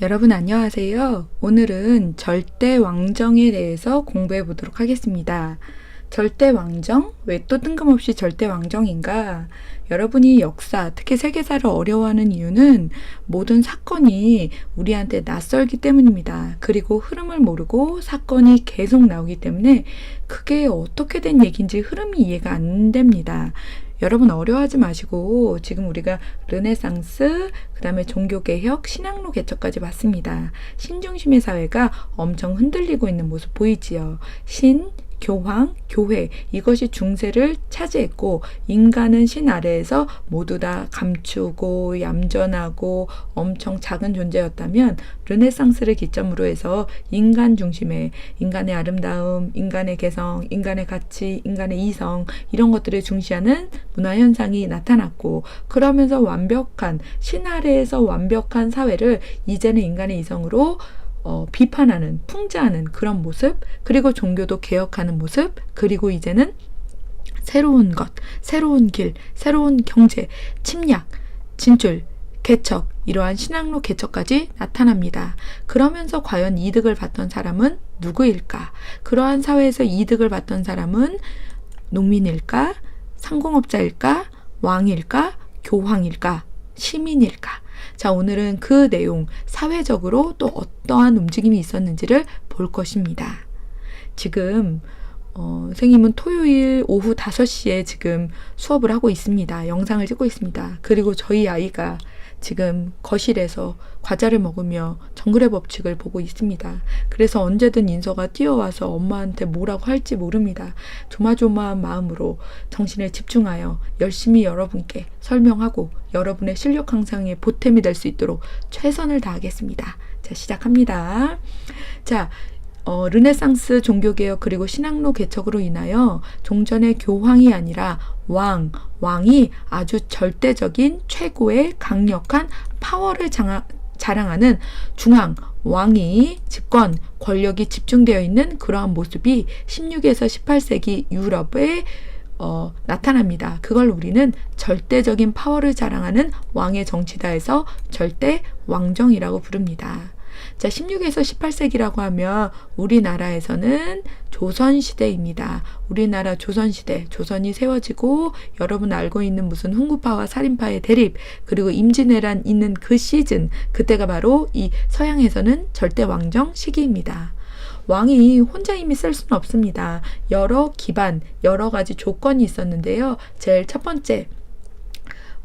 여러분 안녕하세요. 오늘은 절대왕정에 대해서 공부해 보도록 하겠습니다. 절대왕정? 왜 또 뜬금없이 절대왕정인가? 여러분이 역사, 특히 세계사를 어려워하는 이유는 모든 사건이 우리한테 낯설기 때문입니다. 그리고 흐름을 모르고 사건이 계속 나오기 때문에 그게 어떻게 된 얘기인지 흐름이 이해가 안 됩니다. 여러분 어려워하지 마시고 지금 우리가 르네상스, 그 다음에 종교개혁, 신학로 개척까지 봤습니다. 신중심의 사회가 엄청 흔들리고 있는 모습 보이지요. 신, 교황, 교회 이것이 중세를 차지했고 인간은 신 아래에서 모두 다 감추고 얌전하고 엄청 작은 존재였다면 르네상스를 기점으로 해서 인간 중심의 인간의 아름다움, 인간의 개성, 인간의 가치, 인간의 이성 이런 것들을 중시하는 문화현상이 나타났고 그러면서 완벽한 신 아래에서 완벽한 사회를 이제는 인간의 이성으로 비판하는, 풍자하는 그런 모습, 그리고 종교도 개혁하는 모습, 그리고 이제는 새로운 것, 새로운 길, 새로운 경제, 침략, 진출, 개척, 이러한 신학로 개척까지 나타납니다. 그러면서 과연 이득을 봤던 사람은 누구일까? 그러한 사회에서 이득을 봤던 사람은 농민일까? 상공업자일까? 왕일까? 교황일까? 시민일까? 자, 오늘은 그 내용, 사회적으로 또 어떠한 움직임이 있었는지를 볼 것입니다. 지금 선생님은 토요일 오후 5시에 지금 수업을 하고 있습니다. 영상을 찍고 있습니다. 그리고 저희 아이가 지금 거실에서 과자를 먹으며 정글의 법칙을 보고 있습니다. 그래서 언제든 인서가 뛰어와서 엄마한테 뭐라고 할지 모릅니다. 조마조마한 마음으로 정신을 집중하여 열심히 여러분께 설명하고 여러분의 실력 향상에 보탬이 될 수 있도록 최선을 다하겠습니다. 자, 시작합니다. 자, 르네상스 종교개혁 그리고 신학로 개척으로 인하여 종전의 교황이 아니라 왕이 아주 절대적인 최고의 강력한 파워를 자랑하는 중앙 왕이 집권, 권력이 집중되어 있는 그러한 모습이 16에서 18세기 유럽에 나타납니다. 그걸 우리는 절대적인 파워를 자랑하는 왕의 정치다 해서 절대 왕정이라고 부릅니다. 자, 16에서 18세기라고 하면 우리나라에서는 조선시대입니다. 우리나라 조선시대, 조선이 세워지고 여러분 알고 있는 무슨 훈구파와 살인파의 대립, 그리고 임진왜란 있는 그 시즌, 그때가 바로 이 서양에서는 절대왕정 시기입니다. 왕이 혼자 힘이 쓸 수는 없습니다. 여러 기반, 여러 가지 조건이 있었는데요. 제일 첫 번째,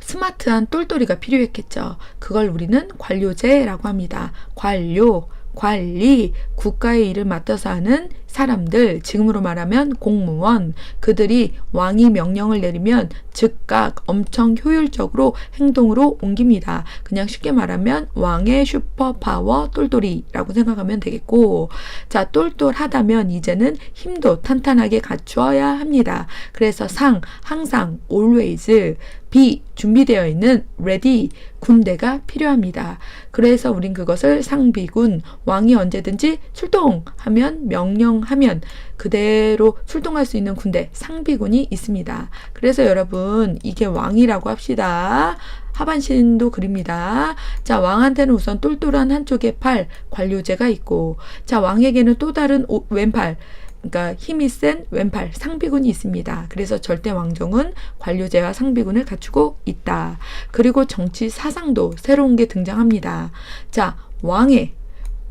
스마트한 똘똘이가 필요했겠죠. 그걸 우리는 관료제라고 합니다. 관료, 관리, 국가의 일을 맡아서 하는 사람들, 지금으로 말하면 공무원, 그들이 왕이 명령을 내리면 즉각 엄청 효율적으로 행동으로 옮깁니다. 그냥 쉽게 말하면 왕의 슈퍼파워 똘똘이라고 생각하면 되겠고, 자, 똘똘하다면 이제는 힘도 탄탄하게 갖추어야 합니다. 그래서 항상 always, 준비되어 있는 ready, 군대가 필요합니다. 그래서 우린 그것을 상비군, 왕이 언제든지 출동하면 명령하면 그대로 출동할 수 있는 군대, 상비군이 있습니다. 그래서 여러분 이게 왕이라고 합시다. 하반신도 그립니다. 자, 왕한테는 우선 똘똘한 한쪽에 팔, 관료제가 있고, 자, 왕에게는 또 다른 왼팔, 그러니까 힘이 센 왼팔 상비군이 있습니다. 그래서 절대 왕정은 관료제와 상비군을 갖추고 있다. 그리고 정치 사상도 새로운 게 등장합니다. 자, 왕의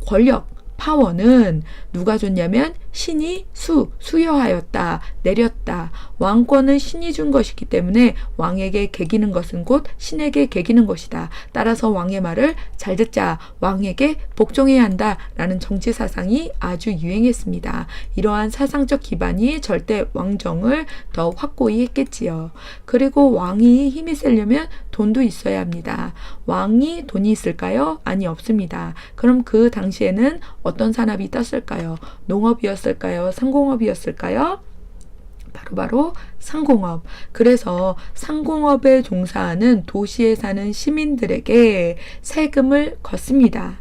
권력, 파워는 누가 줬냐면 신이 수여하였다, 내렸다. 왕권은 신이 준 것이기 때문에 왕에게 개기는 것은 곧 신에게 개기는 것이다. 따라서 왕의 말을 잘 듣자, 왕에게 복종해야 한다 라는 정치 사상이 아주 유행했습니다. 이러한 사상적 기반이 절대 왕정을 더 확고히 했겠지요. 그리고 왕이 힘이 세려면 돈도 있어야 합니다. 왕이 돈이 있을까요? 아니, 없습니다. 그럼 그 당시에는 어떤 산업이 떴을까요? 농업이었을까요? 상공업이었을까요? 바로 상공업. 그래서 상공업에 종사하는 도시에 사는 시민들에게 세금을 걷습니다.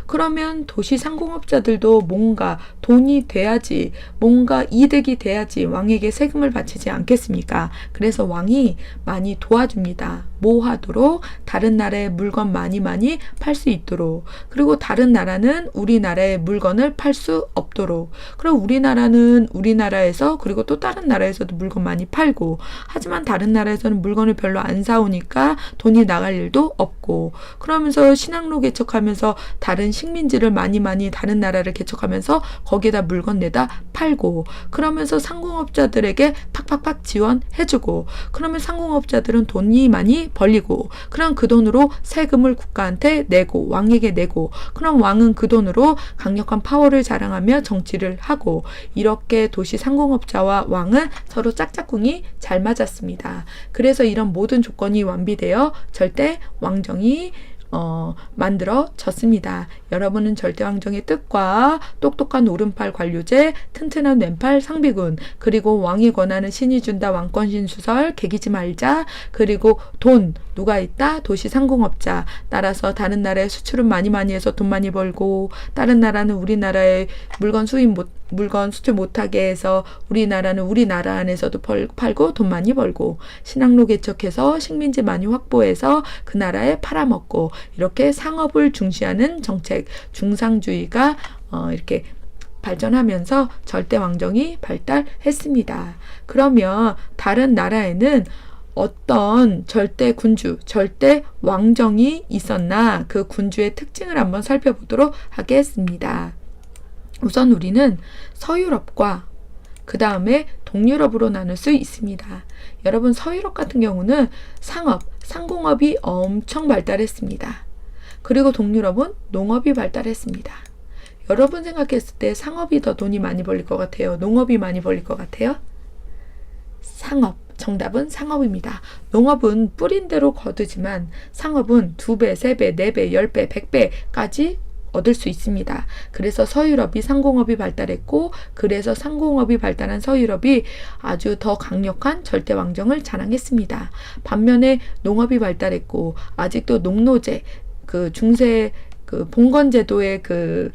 그러면 도시 상공업자들도 뭔가 돈이 돼야지, 뭔가 이득이 돼야지 왕에게 세금을 바치지 않겠습니까? 그래서 왕이 많이 도와줍니다. 뭐 하도록? 다른 나라에 물건 많이 팔 수 있도록. 그리고 다른 나라는 우리나라의 물건을 팔 수 없도록. 그럼 우리나라는 우리나라에서 그리고 또 다른 나라에서도 물건 많이 팔고, 하지만 다른 나라에서는 물건을 별로 안 사오니까 돈이 나갈 일도 없고, 그러면서 신항로 개척하면서 다른 식민지를 많이 다른 나라를 개척하면서 거기에다 물건 내다 팔고, 그러면서 상공업자들에게 팍팍팍 지원해주고, 그러면 상공업자들은 돈이 많이 벌리고, 그럼 그 돈으로 세금을 국가한테 내고 왕에게 내고, 그럼 왕은 그 돈으로 강력한 파워를 자랑하며 정치를 하고, 이렇게 도시 상공업자와 왕은 서로 짝짝꿍이 잘 맞았습니다. 그래서 이런 모든 조건이 완비되어 절대 왕정이 만들어졌습니다. 여러분은 절대왕정의 뜻과 똑똑한 오른팔 관료제, 튼튼한 왼팔 상비군, 그리고 왕이 권하는 신이 준다 왕권신 수설, 개기지 말자, 그리고 돈, 누가 있다? 도시 상공업자. 따라서 다른 나라에 수출은 많이 해서 돈 많이 벌고, 다른 나라는 우리나라에 물건 수출 못하게 해서 우리나라는 우리나라 안에서도 팔고 돈 많이 벌고, 신항로 개척해서 식민지 많이 확보해서 그 나라에 팔아먹고, 이렇게 상업을 중시하는 정책, 중상주의가 이렇게 발전하면서 절대왕정이 발달했습니다. 그러면 다른 나라에는 어떤 절대 군주, 절대 왕정이 있었나, 그 군주의 특징을 한번 살펴보도록 하겠습니다. 우선 우리는 서유럽과 그 다음에 동유럽으로 나눌 수 있습니다. 여러분, 서유럽 같은 경우는 상공업이 엄청 발달했습니다. 그리고 동유럽은 농업이 발달했습니다. 여러분 생각했을 때 상업이 더 돈이 많이 벌릴 것 같아요? 농업이 많이 벌릴 것 같아요? 상업. 정답은 상업입니다. 농업은 뿌린 대로 거두지만 상업은 2배, 3배, 4배, 10배, 100배까지 얻을 수 있습니다. 그래서 서유럽이 상공업이 발달했고, 그래서 상공업이 발달한 서유럽이 아주 더 강력한 절대왕정을 자랑했습니다. 반면에 농업이 발달했고, 아직도 농노제, 그 중세 그 봉건제도의 그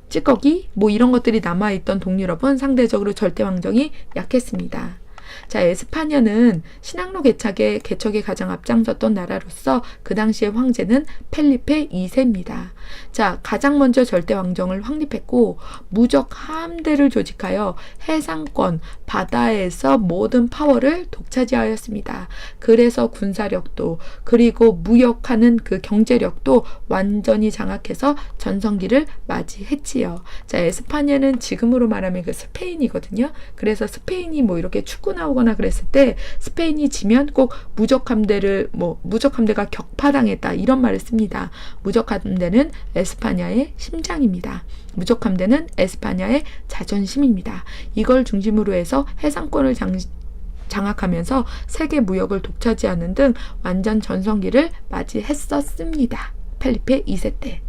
찌꺼기 뭐 이런 것들이 남아있던 동유럽은 상대적으로 절대왕정이 약했습니다. 자, 에스파냐는 신항로 개척에 가장 앞장섰던 나라로서 그 당시의 황제는 펠리페 2세입니다. 자, 가장 먼저 절대왕정을 확립했고, 무적 함대를 조직하여 해상권, 바다에서 모든 파워를 독차지하였습니다. 그래서 군사력도, 그리고 무역하는 그 경제력도 완전히 장악해서 전성기를 맞이했지요. 자, 에스파냐는 지금으로 말하면 그 스페인이거든요. 그래서 스페인이 뭐 이렇게 축구 나오거나 그랬을 때 스페인이 지면 꼭 무적함대가 격파당했다 이런 말을 씁니다. 무적함대는 에스파냐의 심장입니다. 무적함대는 에스파냐의 자존심입니다. 이걸 중심으로 해서 해상권을 장악하면서 세계 무역을 독차지하는 등 완전 전성기를 맞이했었습니다. 펠리페 2세 때.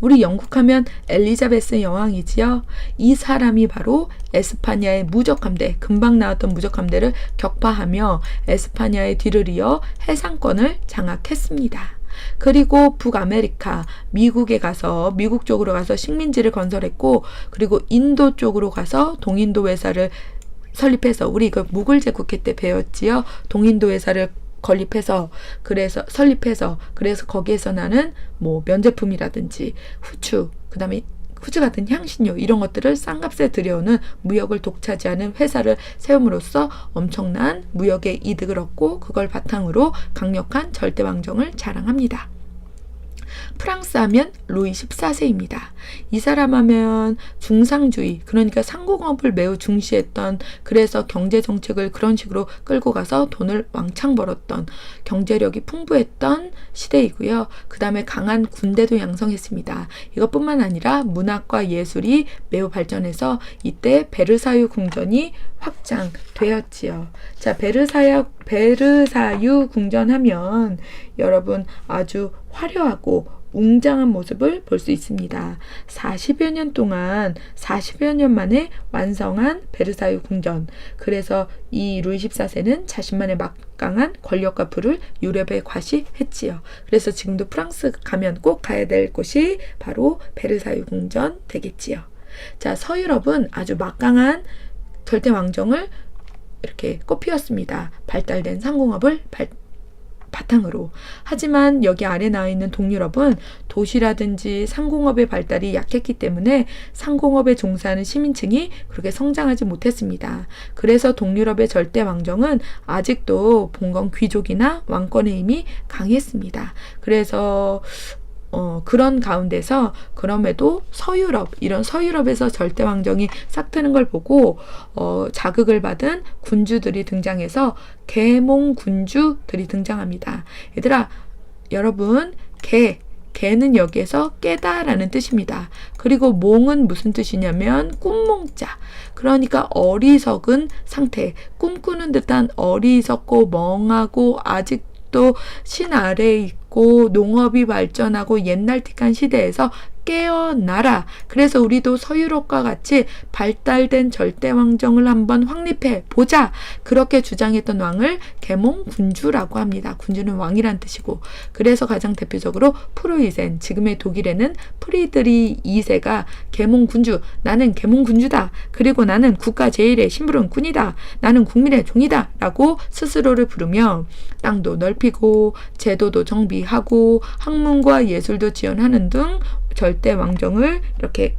우리 영국 하면 엘리자베스 여왕이지요. 이 사람이 바로 에스파냐의 무적함대, 금방 나왔던 무적함대를 격파하며 에스파냐의 뒤를 이어 해상권을 장악했습니다. 그리고 북아메리카, 미국 쪽으로 가서 식민지를 건설했고, 그리고 인도 쪽으로 가서 동인도 회사를 설립해서, 우리 그 무굴 제국회 때 배웠지요. 동인도 회사를 설립해서 그래서 거기에서 나는 뭐 면제품이라든지 후추, 그 다음에 후추 같은 향신료 이런 것들을 싼 값에 들여오는 무역을 독차지하는 회사를 세움으로써 엄청난 무역의 이득을 얻고, 그걸 바탕으로 강력한 절대왕정을 자랑합니다. 프랑스 하면 루이 14세입니다. 이 사람 하면 중상주의, 그러니까 상공업을 매우 중시했던, 그래서 경제정책을 그런 식으로 끌고 가서 돈을 왕창 벌었던, 경제력이 풍부했던 시대이고요. 그 다음에 강한 군대도 양성했습니다. 이것뿐만 아니라 문학과 예술이 매우 발전해서 이때 베르사유 궁전이 확장되었지요. 자, 베르사유 궁전하면 여러분 아주 화려하고 웅장한 모습을 볼 수 있습니다. 40여 년 만에 완성한 베르사유 궁전. 그래서 이 루이 14세는 자신만의 막강한 권력과 부를 유럽에 과시했지요. 그래서 지금도 프랑스 가면 꼭 가야 될 곳이 바로 베르사유 궁전 되겠지요. 자, 서유럽은 아주 막강한 절대왕정을 이렇게 꽃피웠습니다. 발달된 상공업을 바탕으로. 하지만 여기 아래 나와 있는 동유럽은 도시라든지 상공업의 발달이 약했기 때문에 상공업에 종사하는 시민층이 그렇게 성장하지 못했습니다. 그래서 동유럽의 절대 왕정은 아직도 봉건 귀족이나 왕권의 힘이 강했습니다. 그래서 그런 가운데서 그럼에도 이런 서유럽에서 절대 왕정이 싹 트는 걸 보고 자극을 받은 군주들이 등장해서 계몽 군주들이 등장합니다. 얘들아, 여러분, 개는 여기에서 깨다라는 뜻입니다. 그리고 몽은 무슨 뜻이냐면 꿈몽자. 그러니까 어리석은 상태, 꿈꾸는 듯한 어리석고 멍하고 아직도 신 아래에 있고 농업이 발전하고 옛날틱한 시대에서 깨어나라. 그래서 우리도 서유럽과 같이 발달된 절대왕정을 한번 확립해 보자. 그렇게 주장했던 왕을 계몽군주라고 합니다. 군주는 왕이란 뜻이고, 그래서 가장 대표적으로 프로이센, 지금의 독일에는 프리드리 2세가 계몽군주, 나는 계몽군주다. 그리고 나는 국가 제일의 심부름 군이다. 나는 국민의 종이다. 라고 스스로를 부르며 땅도 넓히고 제도도 정비하고 학문과 예술도 지원하는 등 절대 왕정을 이렇게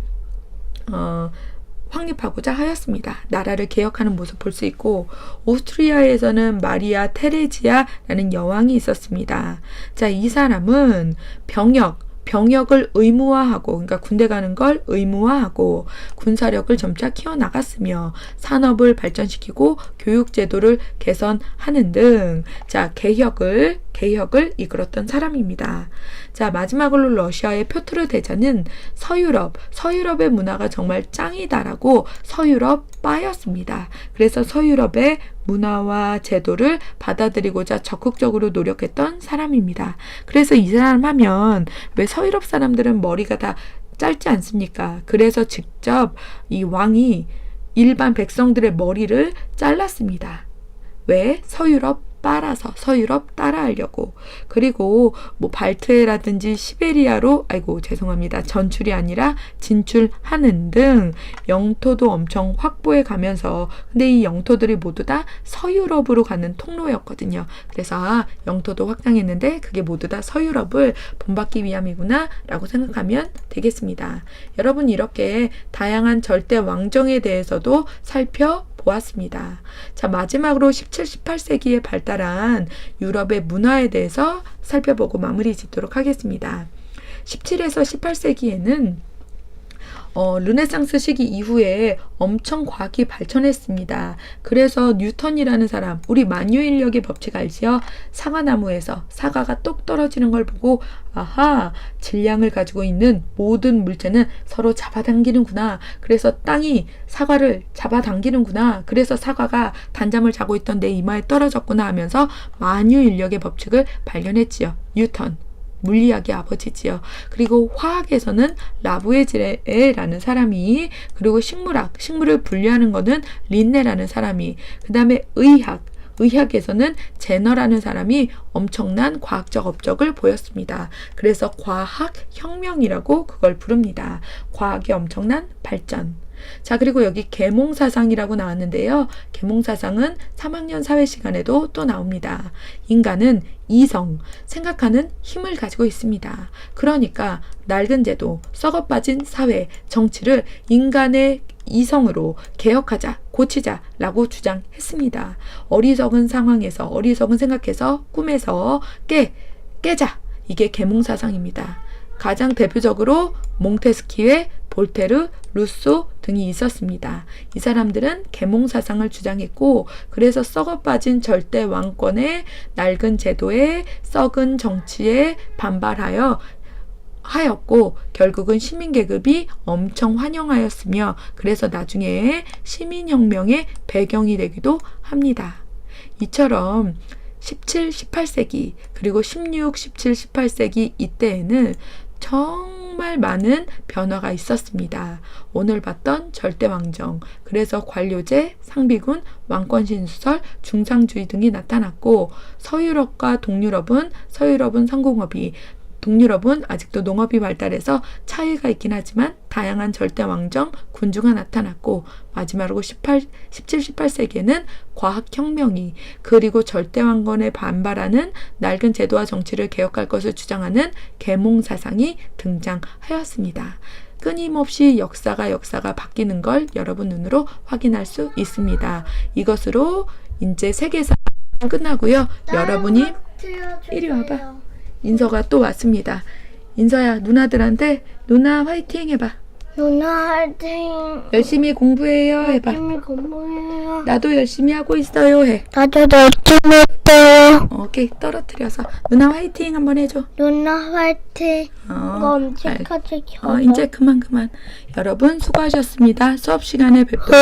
확립하고자 하였습니다. 나라를 개혁하는 모습 볼 수 있고, 오스트리아에서는 마리아 테레지아라는 여왕이 있었습니다. 자, 이 사람은 병역을 의무화하고, 그러니까 군대 가는 걸 의무화하고 군사력을 점차 키워나갔으며 산업을 발전시키고 교육제도를 개선하는 등 개혁을 이끌었던 사람입니다. 자, 마지막으로 러시아의 표트르 대자는 서유럽의 문화가 정말 짱이다라고 서유럽 빠였습니다. 그래서 서유럽의 문화와 제도를 받아들이고자 적극적으로 노력했던 사람입니다. 그래서 이 사람 하면 왜 서유럽 사람들은 머리가 다 짧지 않습니까? 그래서 직접 이 왕이 일반 백성들의 머리를 잘랐습니다. 왜? 서유럽 따라하려고. 그리고 발트해라든지 시베리아로 전출이 아니라 진출하는 등 영토도 엄청 확보해 가면서, 근데 이 영토들이 모두 다 서유럽으로 가는 통로였거든요. 그래서 영토도 확장했는데 그게 모두 다 서유럽을 본받기 위함이구나 라고 생각하면 되겠습니다. 여러분, 이렇게 다양한 절대 왕정에 대해서도 살펴보았습니다. 자, 마지막으로 17, 18세기에 발달한 유럽의 문화에 대해서 살펴보고 마무리 짓도록 하겠습니다. 17에서 18세기에는 르네상스 시기 이후에 엄청 과학이 발전했습니다. 그래서 뉴턴이라는 사람, 우리 만유인력의 법칙 알지요? 사과나무에서 사과가 똑 떨어지는 걸 보고 아하, 질량을 가지고 있는 모든 물체는 서로 잡아당기는구나. 그래서 땅이 사과를 잡아당기는구나. 그래서 사과가 단잠을 자고 있던 내 이마에 떨어졌구나 하면서 만유인력의 법칙을 발견했지요. 뉴턴. 물리학의 아버지지요. 그리고 화학에서는 라부에지에라는 사람이, 그리고 식물을 분류하는 거는 린네라는 사람이, 그 다음에 의학에서는 제너라는 사람이 엄청난 과학적 업적을 보였습니다. 그래서 과학혁명이라고 그걸 부릅니다. 과학의 엄청난 발전. 자, 그리고 여기 계몽사상이라고 나왔는데요. 계몽사상은 3학년 사회 시간에도 또 나옵니다. 인간은 이성, 생각하는 힘을 가지고 있습니다. 그러니까 낡은 제도, 썩어빠진 사회, 정치를 인간의 이성으로 개혁하자, 고치자라고 주장했습니다. 어리석은 상황에서, 어리석은 생각해서 꿈에서 깨자. 이게 계몽사상입니다. 가장 대표적으로 몽테스키에 볼테르, 루소 등이 있었습니다. 이 사람들은 계몽사상을 주장했고, 그래서 썩어빠진 절대 왕권의 낡은 제도에, 썩은 정치에 하였고, 결국은 시민계급이 엄청 환영하였으며, 그래서 나중에 시민혁명의 배경이 되기도 합니다. 이처럼 17, 18세기, 그리고 16, 17, 18세기 이때에는 정말 많은 변화가 있었습니다. 오늘 봤던 절대왕정, 그래서 관료제, 상비군, 왕권신수설, 중상주의 등이 나타났고, 서유럽과 동유럽은 상공업이, 동유럽은 아직도 농업이 발달해서 차이가 있긴 하지만 다양한 절대 왕정 군주가 나타났고, 마지막으로 17, 18세기에는 과학혁명이, 그리고 절대 왕건에 반발하는 낡은 제도와 정치를 개혁할 것을 주장하는 계몽사상이 등장하였습니다. 끊임없이 역사가 바뀌는 걸 여러분 눈으로 확인할 수 있습니다. 이것으로 이제 세계사 끝나고요. 여러분이 이리 와봐. 인서가 또 왔습니다. 인서야, 누나들한테 누나 화이팅 해봐. 누나 화이팅. 열심히 공부해요 해봐. 열심히 공부해요. 나도 열심히 하고 있어요 해. 나도 열심히 했어요. 오케이, 떨어뜨려서 누나 화이팅 한번 해줘. 누나 화이팅. 이거 언제까지 겨워? 이제 그만. 여러분 수고하셨습니다. 수업 시간에 뵙도록.